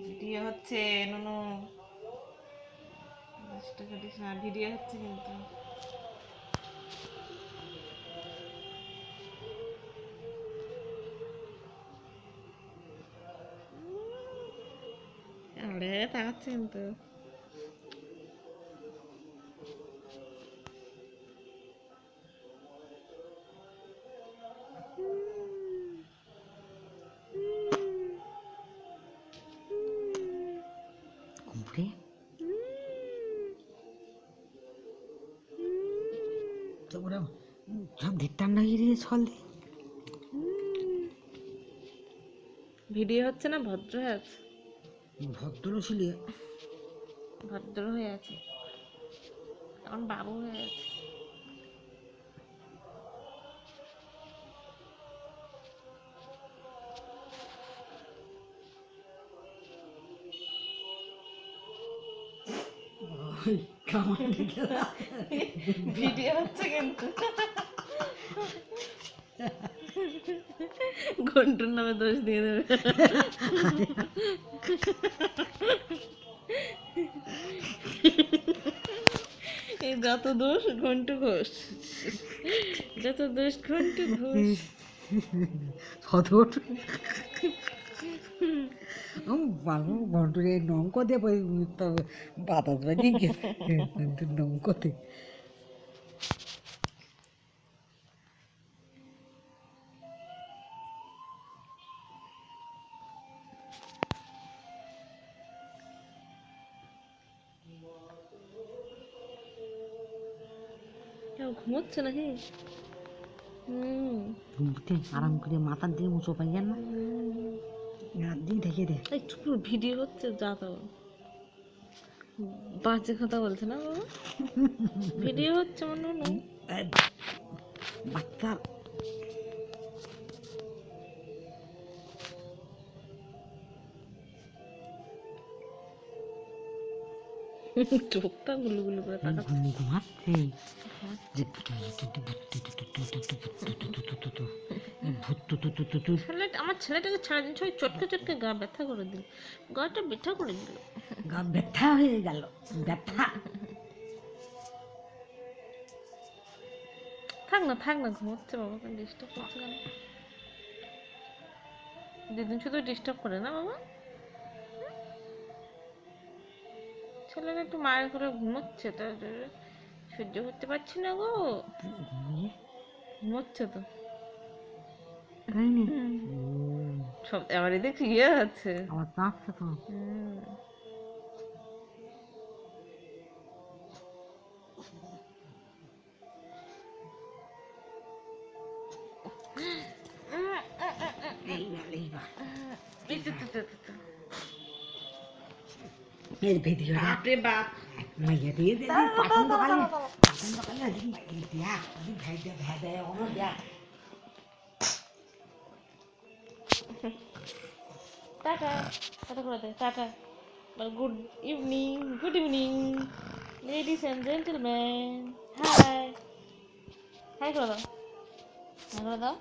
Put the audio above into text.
Video হচ্ছে নুনু, নষ্ট করিস না, ভিডিও হচ্ছে কিন্তু। আরে তাকাচ্ছে কিন্তু। ঘুমড়ে তো ওরা সব ধিটান লাগিয়ে ছল দিয়ে ভিডিও হচ্ছে না, ভদ্র হয়ে আছে, ভদ্র ছিল ভদ্র হয়ে আছে, এখন বাবু হয়ে আছে। ভিডিও হচ্ছে কিন্তু। ঘন্টুর নামে দোষ দিয়ে দেবে। এই যত দোষ ঘন্টু ঘোষ, যত দোষ ঘন্টু ঘোষ। ঘন্টুরে নৌক দিয়ে বাতাস বাজিয়ে গেছে নৌকোতে। কেউ ঘুমোচ্ছে নাকি? ঘুমতে আরাম করে মাথার দিয়ে মুছো পাই না, রাত দিয়ে ঢেকে দে। একটু ভিডিও হচ্ছে, যা তো বাজে কথা বলছে না বাবা। ভিডিও হচ্ছে মনে হলো বাচ্চা চোখটা গুলো গুলো করে ঘুমাচ্ছে আমার ছেলেটাকে ছাড়া দিন, সবাই চটকে চটকে গা ব্যথা করে দিল, গাটা ব্যথা করে দিল, গা ব্যথা হয়ে গেল, ব্যথা। থাক না ঘুমোচ্ছে বাবা, ডিস্টার্ব করছে কেন? দিদিন শুধু ডিস্টার্ব করে না বাবা, ছেলেরা একটু মায়ের করে ঘুমোচ্ছে, তো সহ্য করতে পারছি না গো, ঘুমোচ্ছে তো সব। এবার এদিক ইয়ে আছে, আমার কাঁপছে তো। এর ভিডিও বাপরে বাপ, মাইয়া দিয়ে দে পছন্দ করে, পছন্দ করলে দিয়া ভেজে ভেজে অন্য দেয়া। টাটা টাটা করে দে, tata, good evening, good evening ladies and gentleman, hi hi করে দাও, হাই করে দাও।